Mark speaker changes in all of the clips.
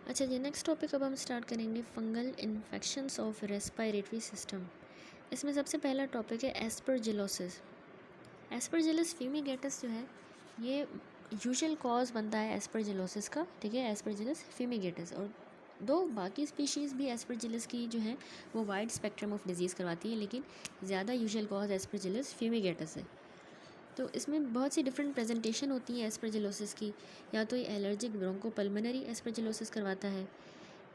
Speaker 1: अच्छा जी, next topic अब हम स्टार्ट करेंगे fungal infections of respiratory system. इसमें सबसे पहला टॉपिक है एस्परजिलोसिस। एस्परजिलस फ्यूमिगेटस जो है ये यूजुअल कॉज बनता है एस्परजिलोसिस का, ठीक है, एस्परजिलस फ्यूमिगेटस। और दो बाकी स्पीशीज़ भी एस्परजिलस की जो है वो वाइड स्पेक्ट्रम ऑफ डिजीज़ करवाती है, लेकिन ज़्यादा यूजुअल कॉज एस्परजिलस फ्यूमिगेटस है। तो इसमें बहुत सी डिफरेंट प्रेजेंटेशन होती है एस्परजिलोसिस की। या तो ये एलर्जिक ब्रोंकोपल्मोनरी एस्परजिलोसिस करवाता है,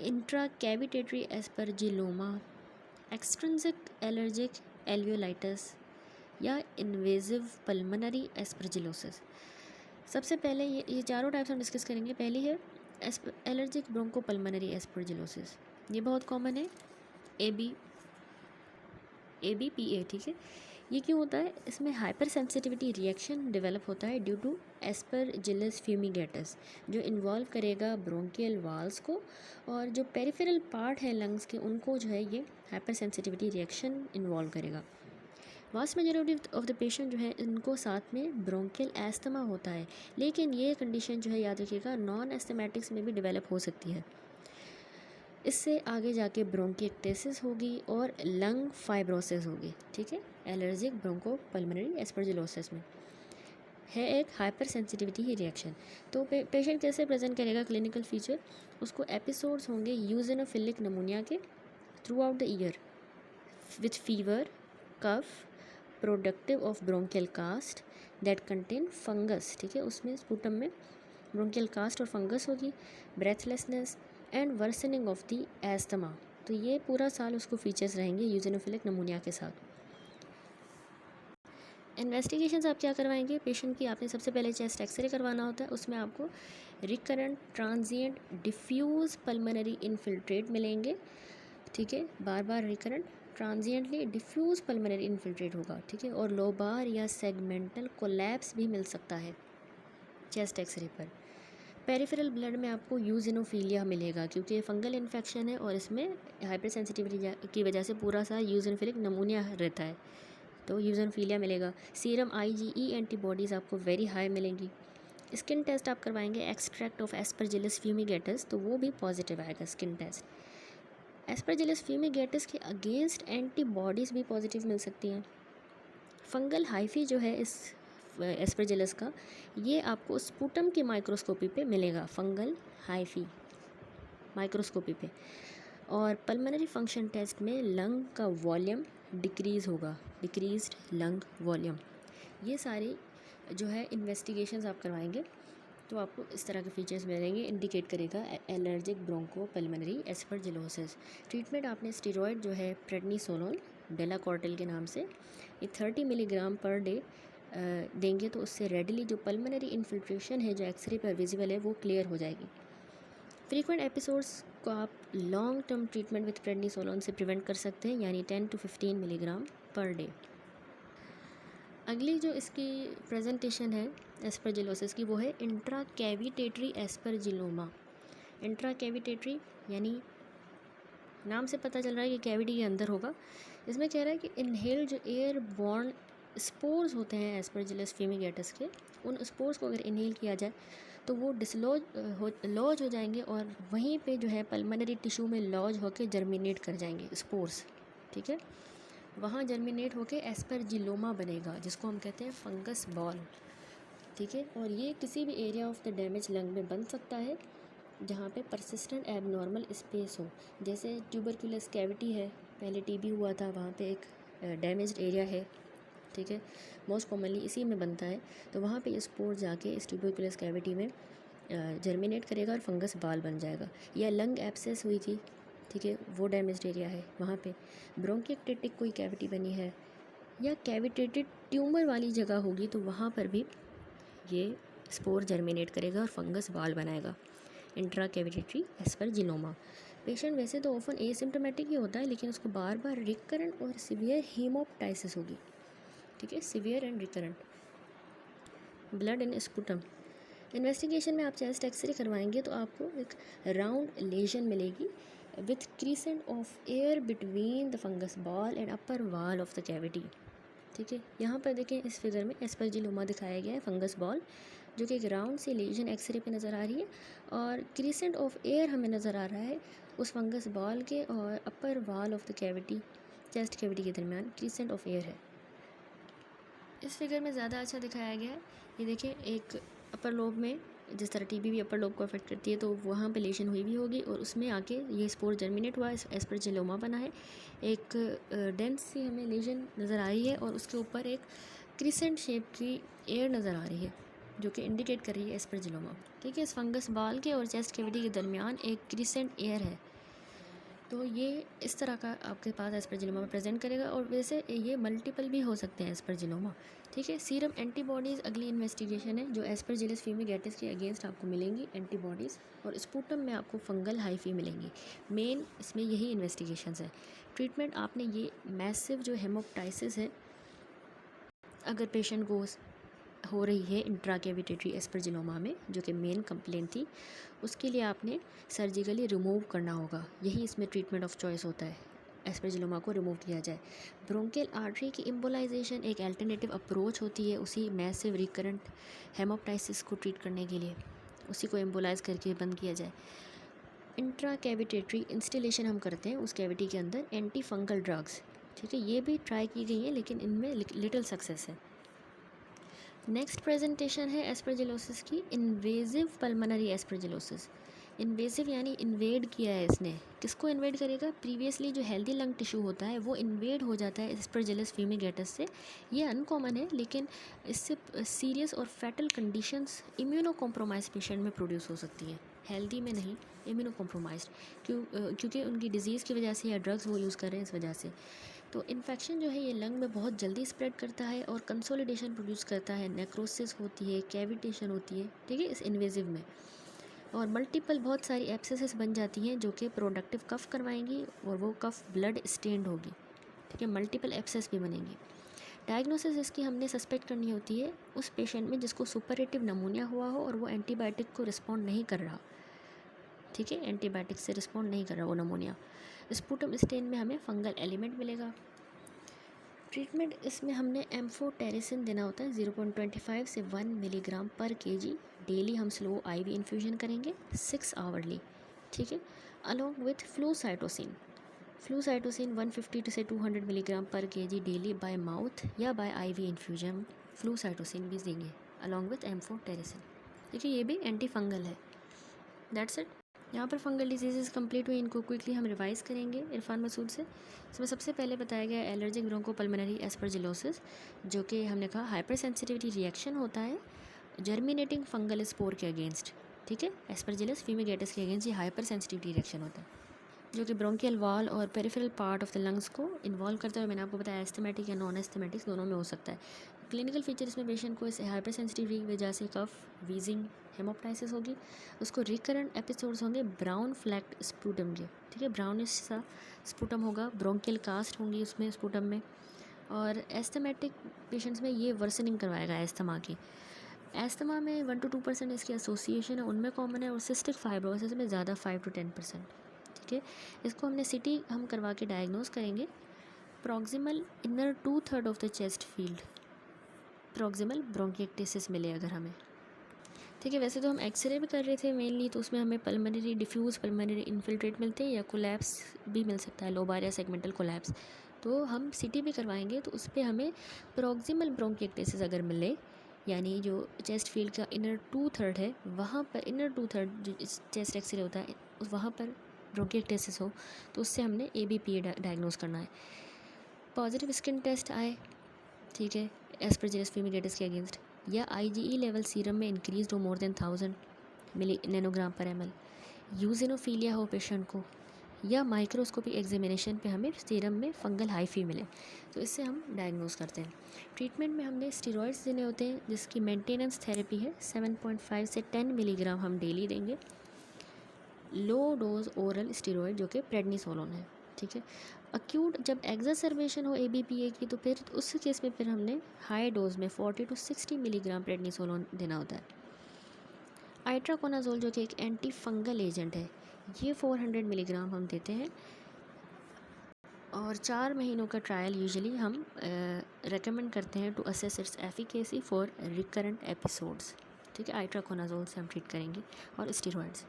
Speaker 1: इंट्रा कैविटेटरी एस्परजिलोमा, एक्सट्रिंसिक एलर्जिक एल्वियोलाइटिस, या इन्वेजिव पल्मोनरी एस्परजिलोसिस। सबसे पहले ये चारों टाइप्स हम डिस्कस करेंगे। पहली है एलर्जिक ब्रोंकोपल्मोनरी एस्परजिलोसिस। ये बहुत कॉमन है, ABPA, ठीक है। ये क्यों होता है? इसमें हाइपर सेंसिटिविटी रिएक्शन डेवलप होता है ड्यू टू एस्परजिलस फ्यूमिगेटस, जो इन्वॉल्व करेगा ब्रोंकियल वाल्स को, और जो पेरिफेरल पार्ट है लंग्स के उनको जो है ये हाइपर सेंसिटिविटी रिएक्शन इन्वॉल्व करेगा। Vast majority of the patient जो है इनको साथ में ब्रोंकियल एस्थमा होता है, लेकिन ये कंडीशन जो है याद रखिएगा नॉन एस्थमेटिक्स में भी डेवलप हो सकती है। इससे आगे जाके ब्रोंकिएक्टेसिस होगी और लंग फाइब्रोसिस होगी, ठीक है। एलर्जिक ब्रोंकोपल्मोनरी एस्परजिलोसिस में है एक हाइपर सेंसिटिविटी ही रिएक्शन। तो पेशेंट कैसे प्रेजेंट करेगा? क्लिनिकल फीचर, उसको एपिसोड्स होंगे यूजिनोफिलिक नमूनिया के throughout the year with fever, cough, productive of bronchial cast that contain fungus, ठीक है। उसमें स्पूटम में ब्रोंकियल कास्ट और फंगस होगी, breathlessness and worsening of the asthma. तो ये पूरा साल उसको फीचर्स रहेंगे यूजिनोफिलिक नमूनिया के साथ। इन्वेस्टिगेशंस आप क्या करवाएंगे? पेशेंट की आपने सबसे पहले चेस्ट एक्सरे करवाना होता है, उसमें आपको recurrent transient diffuse pulmonary infiltrate मिलेंगे, ठीक है। बार बार recurrent transiently diffuse pulmonary infiltrate होगा, ठीक है। और लोबार या सेगमेंटल कोलैप्स भी मिल सकता है चेस्ट एक्सरे पर। पेरिफेरल ब्लड में आपको यूजिनोफिलिया मिलेगा, क्योंकि ये फंगल इन्फेक्शन है और इसमें हाइपर सेंसिटिविटी की वजह से पूरा सा यूजिनोफिलिक नमूनिया रहता है, तो यूजिनोफिलिया मिलेगा। सीरम IgE एंटीबॉडीज़ आपको वेरी हाई मिलेंगी। स्किन टेस्ट आप करवाएंगे एक्सट्रैक्ट ऑफ एस्परजिलस फ्यूमिगेटस, तो वो भी पॉजिटिव आएगा स्किन टेस्ट। एस्परजिलस फ्यूमिगेटस के अगेंस्ट एंटीबॉडीज़ भी पॉजिटिव मिल सकती हैं। फंगल हाइफी जो है इस एस्परजिलस का, ये आपको स्पूटम की माइक्रोस्कोपी पे मिलेगा, फंगल हाइफी माइक्रोस्कोपी पे। और पल्मोनरी फंक्शन टेस्ट में लंग का वॉल्यूम डिक्रीज़ होगा, डिक्रीज्ड लंग वॉल्यूम। ये सारी जो है इन्वेस्टिगेशंस आप करवाएंगे तो आपको इस तरह के फीचर्स मिलेंगे, इंडिकेट करेगा एलर्जिक ब्रोंकोपल्मोनरी एस्परजिलोसिस। ट्रीटमेंट आपने स्टेरॉयड जो है प्रेडनिसोलोन डेलाकॉर्टिल के नाम से, ये 30 मिलीग्राम पर डे देंगे, तो उससे रेडली जो पल्मोनरी इन्फिल्ट्रेशन है जो एक्सरे पर विजिबल है वो क्लियर हो जाएगी। फ्रीक्वेंट एपिसोड्स को आप long term treatment with prednisolone से प्रिवेंट कर सकते हैं, यानी 10 to 15 मिलीग्राम पर डे। अगली जो इसकी प्रेजेंटेशन है एस्परजिलोसिस की, वो है इंट्रा कैविटेटरी एस्परजिलोमा। इंट्रा कैविटेटरी यानी नाम से पता चल रहा है कि कैविटी के अंदर होगा। इसमें कह रहा है कि इनहेल जो एयर बॉर्न स्पोर्स होते हैं एस्परजिलस फ्यूमिगेटस के, उन स्पोर्स को अगर इनहेल किया जाए तो वो लॉज हो जाएंगे और वहीं पे जो है पल्मोनरी टिश्यू में लॉज होकर जर्मिनेट कर जाएंगे स्पोर्स, ठीक है। वहाँ जर्मिनेट होकर एस्परजिलोमा बनेगा, जिसको हम कहते हैं फंगस बॉल, ठीक है। और ये किसी भी area of the damage lung में बन सकता है जहाँ पे परसिस्टेंट एबनॉर्मल स्पेस हो, जैसे ट्यूबरकुलस कैविटी है, पहले TB हुआ था, वहाँ पे एक डैमेज्ड एरिया है, ठीक है। मोस्ट कॉमनली इसी में बनता है, तो वहाँ पे स्पोर जाके इस ट्यूबरकुलस कैविटी में जर्मिनेट करेगा और फंगस बाल बन जाएगा। या लंग एब्सेस हुई थी, ठीक है, वो डैमेज्ड एरिया है, वहाँ पे ब्रोंकिएक्टेटिक कोई कैविटी बनी है या कैविटेटेड ट्यूमर वाली जगह होगी, तो वहाँ पर भी ये स्पोर जर्मिनेट करेगा और फंगस बाल बनाएगा। Intra कैविटेटरी aspergilloma. पेशेंट वैसे तो ऑफन एसिम्टोमेटिक ही होता है, लेकिन उसको बार बार रिकरेंट और सिवियर हीमोप्टाइसिस होगी, ठीक है, severe and recurrent. Blood in sputum. Investigation में आप चेस्ट एक्सरे करवाएंगे तो आपको एक राउंड लेजन मिलेगी with crescent of air between the fungus ball and upper wall of the cavity, ठीक है। यहाँ पर देखें इस फिगर में एस्परजिलोमा दिखाया गया है, फंगस बॉल जो कि एक राउंड सी लीजन एक्सरे पे नज़र आ रही है, और क्रिसेंट ऑफ एयर हमें नज़र आ रहा है उस फंगस बॉल के और upper wall of the cavity, chest cavity के दरमियान क्रिसेंट ऑफ एयर है। इस फिगर में ज़्यादा अच्छा दिखाया गया है। ये देखिए, एक अपर लोब में जिस तरह टीबी भी अपर लोब को अफेक्ट करती है, तो वहाँ पे लेशन हुई भी होगी और उसमें आके ये स्पोर जर्मिनेट हुआ, एस्परजिलोमा बना है। एक डेंस सी हमें लेशन नज़र आ रही है और उसके ऊपर एक क्रिसेंट शेप की एयर नज़र आ रही है जो कि इंडिकेट कर रही है एस्परजिलोमा। ठीक है, इस फंगस बाल के और चेस्ट कैविटी के दरमियान एक क्रिसेंट एयर है। तो ये इस तरह का आपके पास एस्परजिलोमा में प्रेजेंट करेगा, और वैसे ये मल्टीपल भी हो सकते हैं एस्परजिलोमा। ठीक है, सीरम एंटीबॉडीज़ अगली इन्वेस्टिगेशन है जो एस्परजिलस फीमिगेटिस के अगेंस्ट आपको मिलेंगी एंटीबॉडीज़, और स्पूटम में आपको फंगल हाइफी मिलेंगी। मेन इसमें यही इन्वेस्टिगेशंस है। ट्रीटमेंट आपने ये मैसिव जो हेमोप्टाइसिस है, अगर पेशेंट को हो रही है इंट्राकेविटेटरी एस्परजिलोमा में, जो कि मेन कंप्लेंट थी, उसके लिए आपने सर्जिकली रिमूव करना होगा। यही इसमें ट्रीटमेंट ऑफ चॉइस होता है, एस्परजिलोमा को रिमूव किया जाए। ब्रोंकियल आर्टरी की एम्बोलाइजेशन एक अल्टरनेटिव अप्रोच होती है उसी मैसिव रिकरेंट हेमोप्टाइसिस को ट्रीट करने के लिए, उसी को एम्बोलाइज करके बंद किया जाए। इंट्राकेविटेटरी इंस्टिलेशन हम करते हैं उस कैविटी के अंदर एंटी फंगल ड्रग्स। ठीक है, ये भी ट्राई की गई है लेकिन इनमें लिटिल सक्सेस है। नेक्स्ट प्रेजेंटेशन है एस्परजिलोसिस की, इन्वेजिव पल्मोनरी एस्परजिलोसिस। इन्वेजिव यानी इन्वेड किया है इसने। किसको इन्वेड करेगा? प्रीवियसली जो हेल्दी लंग टिश्यू होता है वो इन्वेड हो जाता है एस्परजिलस फीमिगेटस से। ये अनकॉमन है, लेकिन इससे सीरियस और fatal conditions immuno compromise patient में प्रोड्यूस हो सकती हैं, हेल्दी में नहीं, इम्यूनो कॉम्प्रोमाइज्ड, क्योंकि उनकी डिजीज़ की वजह से या ड्रग्स वो यूज़ कर रहे हैं इस वजह से। तो इन्फेक्शन जो है ये लंग में बहुत जल्दी स्प्रेड करता है और कंसोलिडेशन प्रोड्यूस करता है, नेक्रोसिस होती है, कैविटेशन होती है। ठीक है, इस इन्वेजिव में, और मल्टीपल बहुत सारी एब्सेसेस बन जाती हैं जो कि प्रोडक्टिव कफ करवाएंगी और वो कफ ब्लड स्टेन्ड होगी। ठीक है, मल्टीपल एब्सेस भी बनेंगी। डायग्नोसिस इसकी हमने सस्पेक्ट करनी होती है उस पेशेंट में जिसको सुपरेटिव नमूनिया हुआ हो और वो एंटीबायोटिक को रिस्पॉन्ड नहीं कर रहा। ठीक है, एंटीबायोटिक से रिस्पॉन्ड नहीं कर रहा वो नमूनिया। स्पूटम स्टेन में हमें फंगल एलिमेंट मिलेगा। ट्रीटमेंट इसमें हमने एम्फोटेरिसिन देना होता है 0.25 से 1 मिलीग्राम पर केजी डेली। हम स्लो आईवी इन्फ्यूजन करेंगे 6 आवरली। ठीक है, अलोंग विथ फ्लूसाइटोसिन 150 से 200 मिलीग्राम पर केजी डेली बाय माउथ या बाय आईवी इन्फ्यूजन फ्लूसाइटोसिन भी देंगे अलोंग विथ एम्फोटेरिसिन। देखिए, ये भी एंटी फंगल है। That's it. यहाँ पर फंगल डिजीज़ कंप्लीट हुई, इनको क्विकली हम रिवाइज करेंगे इरफान मसूद से। इसमें सबसे पहले बताया गया एलर्जिक ब्रोंकोपल्मोनरी एस्परजिलोसिस, जो कि हमने कहा हाइपर सेंसिटिविटी रिएक्शन होता है जर्मिनेटिंग फंगल स्पोर के अगेंस्ट। ठीक है, एस्परजिलस फीमिगेटिस के अगेंस्ट ये हाइपर सेंसिटिविटी रिएक्शन होता है, जो कि ब्रोंकियल वॉल और peripheral part of the lungs को इन्वॉल्व करता है। मैंने आपको बताया एस्थमेटिक या नॉन एस्थमेटिक्स दोनों में हो सकता है। क्लिनिकल फीचर इसमें पेशेंट को इस हाइपर सेंसिटिविटी की वजह से कफ, वीजिंग, हेमोप्टाइसिस होगी। उसको रिकरेंट एपिसोड्स होंगे ब्राउन फ्लैक्ड स्पूटम के। ठीक है, ब्राउनिश सा स्पूटम होगा, ब्रोंकियल कास्ट होंगी उसमें स्पूटम में। और एस्थमेटिक पेशेंट्स में ये वर्सनिंग करवाएगा एस्थमा की। एस्थमा में 1 to 2% इसकी एसोसिएशन है, उनमें कॉमन है, और सिस्टिक फाइब्रोसिस में ज़्यादा 5 to 10%। ठीक है, इसको हमने सिटी हम करवा के डायग्नोस करेंगे। Proximal inner 2/3 of the chest field proximal bronchiectasis मिले अगर हमें। ठीक है, वैसे तो हम एक्सरे भी कर रहे थे मेनली, तो उसमें हमें पल्मोनरी डिफ्यूज़ पल्मोनरी इन्फिल्ट्रेट मिलते हैं या कोलैप्स भी मिल सकता है, लोबार या सेगमेंटल कोलैप्स। तो हम सीटी भी करवाएंगे तो उस पर हमें प्रॉक्सिमल ब्रोंकिएक्टेसिस अगर मिले, यानी जो चेस्ट फील्ड का इनर 2/3 है वहाँ पर, इनर 2/3 जो चेस्ट एक्सरे होता है वहाँ पर ब्रोंकिएक्टेसिस हो, तो उससे हमने ABPA डायग्नोस करना है। पॉजिटिव स्किन टेस्ट आए, ठीक है, एस्परजिलस फीमिगेटिस के अगेंस्ट, या IgE लेवल सीरम में इंक्रीज हो मोर देन 1000 मिली नैनोग्राम पर ml, यूजिनोफीलिया हो पेशेंट को, या माइक्रोस्कोपी एग्जामिनेशन पे हमें सीरम में फंगल हाइफी मिले, तो इससे हम डायग्नोस करते हैं। ट्रीटमेंट में हमने स्टेरॉइड्स देने होते हैं जिसकी मेंटेनेंस थेरेपी है 7.5 से 10 मिलीग्राम हम डेली देंगे। लो डोज ओरल स्टेरॉइड जो कि प्रेडनिसोलोन है। ठीक है, अक्यूट जब एग्जासर्बेशन हो ABPA की, तो फिर उस केस में फिर हमने हाई डोज में 40 to 60 मिलीग्राम प्रेडनिसोलोन देना होता है। आइट्राकोनाजोल जो कि एक एंटी फंगल एजेंट है, ये 400 मिलीग्राम हम देते हैं, और 4 महीनों का ट्रायल यूजुअली हम रेकमेंड करते हैं to assess its efficacy for recurrent episodes. ठीक है, आइट्राकोनाजोल से हम ट्रीट करेंगे और स्टेरॉइड्स।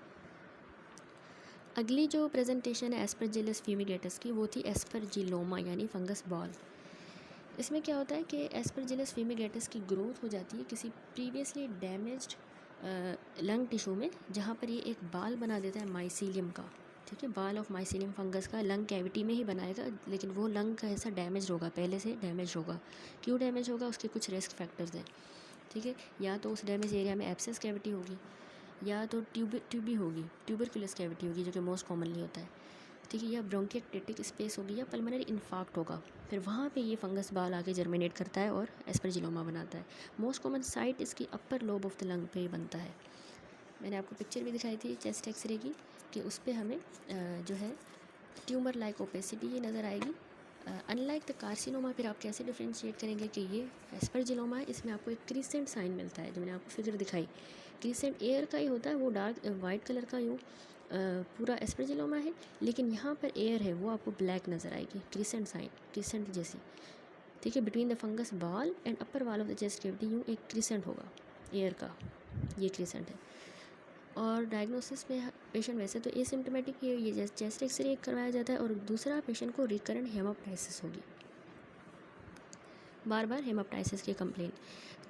Speaker 1: अगली जो प्रेजेंटेशन है एस्परजिलस फ्यूमिगेटस की, वो एस्परजिलोमा यानी फंगस बॉल। इसमें क्या होता है कि एस्परजिलस फ्यूमिगेटस की ग्रोथ हो जाती है किसी प्रीवियसली डैमेज्ड लंग टिश्यू में, जहाँ पर ये एक बाल बना देता है माइसीलियम का। ठीक है, बाल ऑफ माइसीलियम फंगस का लंग कैविटी में ही बनाएगा, लेकिन वो लंग का ऐसा डैमेज होगा, पहले से डैमेज होगा। क्यों डैमेज होगा, उसके कुछ रिस्क फैक्टर्स हैं। ठीक है, या तो उस डैमेज एरिया में एब्सेस कैविटी होगी, या तो ट्यूबी होगी, ट्यूबरकुलस कैविटी होगी, जो कि मोस्ट कॉमनली होता है। ठीक है, या ब्रोंकिएक्टेटिक स्पेस होगी, या पल्मोनरी इन्फार्क्ट होगा। फिर वहाँ पे ये फंगस बाल आके जर्मिनेट करता है और एस्परजिलोमा बनाता है। मोस्ट कॉमन साइट इसकी upper lobe of the lung पे ही बनता है। मैंने आपको पिक्चर भी दिखाई थी चेस्ट एक्सरे की, कि उस पर हमें जो है ट्यूमर लाइक ओपेसिटी ये नज़र आएगी। अनलाइक द कार्सिनोमा, फिर आप कैसे डिफ्रेंशिएट करेंगे कि ये एस्परजिलोमा है, इसमें आपको एक क्रिसेंट साइन मिलता है, जो मैंने आपको फिगर दिखाई। क्रिसेंट एयर का ही होता है, वो डार्क वाइट कलर का यूँ पूरा एस्परजिलोमा है, लेकिन यहाँ पर एयर है, वो आपको ब्लैक नज़र आएगी, क्रिसेंट साइन, क्रिसेंट जैसी। ठीक है, between the fungus ball and upper wall of the chest cavity यूँ एक क्रिसेंट होगा एयर का, ये क्रिसेंट है। और डायग्नोसिस में पेशेंट वैसे तो एसिम्टोमेटिक ये चेस्ट एक्सरे करवाया जाता है, और दूसरा पेशेंट को रिकरेंट हेमाप्टाइसिस होगी, बार बार हेमाप्टाइसिस की कंप्लेन।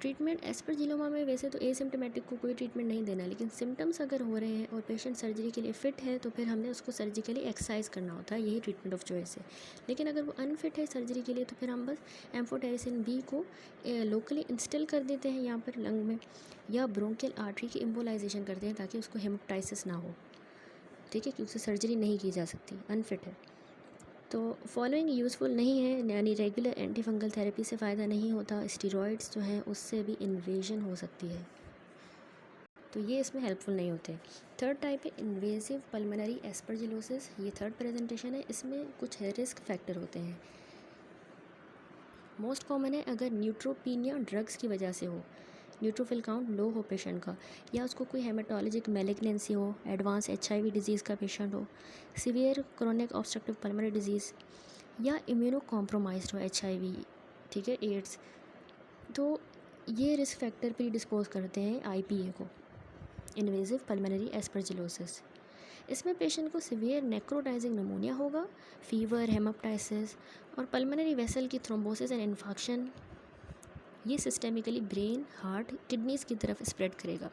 Speaker 1: ट्रीटमेंट एस्परजिलोमा में वैसे तो एसिम्टोमेटिक को कोई ट्रीटमेंट नहीं देना, लेकिन सिम्टम्स अगर हो रहे हैं और पेशेंट सर्जरी के लिए फ़िट है, तो फिर हमने उसको सर्जिकली एक्सरसाइज करना होता है, यही ट्रीटमेंट ऑफ चॉइस है। लेकिन अगर वो अनफिट है सर्जरी के लिए, तो फिर हम बस एम्फोटेरिसिन बी को लोकली इंस्टिल कर देते हैं यहाँ पर लंग में, या ब्रोंकियल आर्टरी की एम्बोलाइजेशन करते हैं, ताकि उसको हेमाप्टाइसिस ना हो। ठीक है, क्योंकि उससे सर्जरी नहीं की जा सकती, अनफिट है। तो फॉलोइंग यूज़फुल नहीं है, यानी रेगुलर एंटी फंगल थेरेपी से फ़ायदा नहीं होता, स्टीरॉइड्स जो हैं उससे भी इन्वेजन हो सकती है, तो ये इसमें हेल्पफुल नहीं होते। थर्ड टाइप है इन्वेसिव पल्मोनरी एस्परजिलोसिस, ये थर्ड प्रेजेंटेशन है। इसमें कुछ रिस्क फैक्टर होते हैं। मोस्ट कॉमन है अगर न्यूट्रोपीनिया ड्रग्स की वजह से हो, न्यूट्रोफिल काउंट लो हो पेशेंट का, या उसको कोई हेमाटोलॉजिक मैलिग्नेंसी हो, एडवांस HIV डिजीज़ का पेशेंट हो, severe chronic obstructive pulmonary disease, या इम्यूनो कॉम्प्रोमाइज्ड हो, HIV, ठीक है, एड्स। तो ये रिस्क फैक्टर प्री डिस्पोज करते हैं IPA को, इन्वेसिव पल्मोनरी एस्परजिलोसिस। इसमें पेशेंट को सीवियर नेक्रोटाइजिंग निमोनिया होगा, फीवर, हेमाप्टाइसिस, और पल्मोनरी वेसल की थ्रोम्बोसिस एंड इन्फेक्शन, ये सिस्टेमिकली ब्रेन, हार्ट, किडनीज़ की तरफ स्प्रेड करेगा।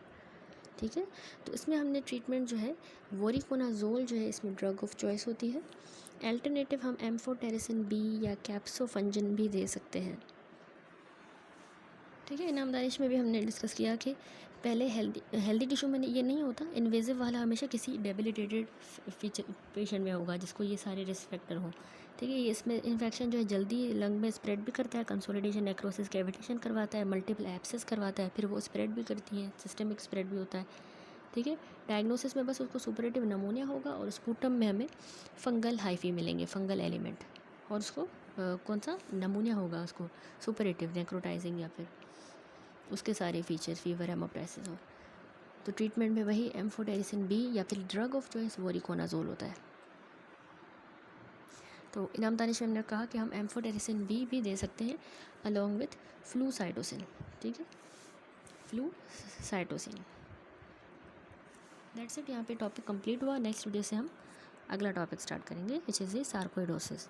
Speaker 1: ठीक है, तो इसमें हमने ट्रीटमेंट जो है वोरिकोनाजोल जो है इसमें ड्रग ऑफ चॉइस होती है। अल्टरनेटिव हम एम्फोटेरिसिन बी या कैप्सोफंजिन भी दे सकते हैं। ठीक है, इनामदानिश में भी हमने डिस्कस किया कि पहले हेल्दी टिश्यू में ये नहीं होता, इन्वेजिव वाला हमेशा किसी डेबिलिटेटेड पेशेंट में होगा, जिसको ये सारे रिस्क फैक्टर हों। ठीक है, ये इसमें इन्फेक्शन जो है जल्दी लंग में स्प्रेड भी करता है, कंसोलिडेशन, नेक्रोसिस, कैविटेशन करवाता है, मल्टीपल एब्सेस करवाता है, फिर वो स्प्रेड भी करती हैं, सिस्टमिक स्प्रेड भी होता है। ठीक है, डायग्नोसिस में बस उसको सुपरेटिव नमोनिया होगा, और स्पूटम में हमें फंगल हाइफी मिलेंगे, फंगल एलिमेंट, और उसको कौन सा नमूनिया होगा, उसको सुपरेटिव नेक्रोटाइजिंग, या फिर उसके सारे फीचर्स, फीवर, हेमाप्टाइसिस। और तो ट्रीटमेंट में वही एम्फोटेरिसिन बी या फिर ड्रग ऑफ चॉइस वोरिकोनाजोल होता है। तो इनाम दानिश ने कहा कि हम एम्फोटेरिसिन बी भी दे सकते हैं अलॉन्ग विथ फ्लूसाइटोसिन। ठीक है, फ्लूसाइटोसिन। दैट्स इट, यहाँ पे टॉपिक कंप्लीट हुआ। नेक्स्ट वीडियो से हम अगला टॉपिक स्टार्ट करेंगे, विच इज़ द सार्कोइडोसिस।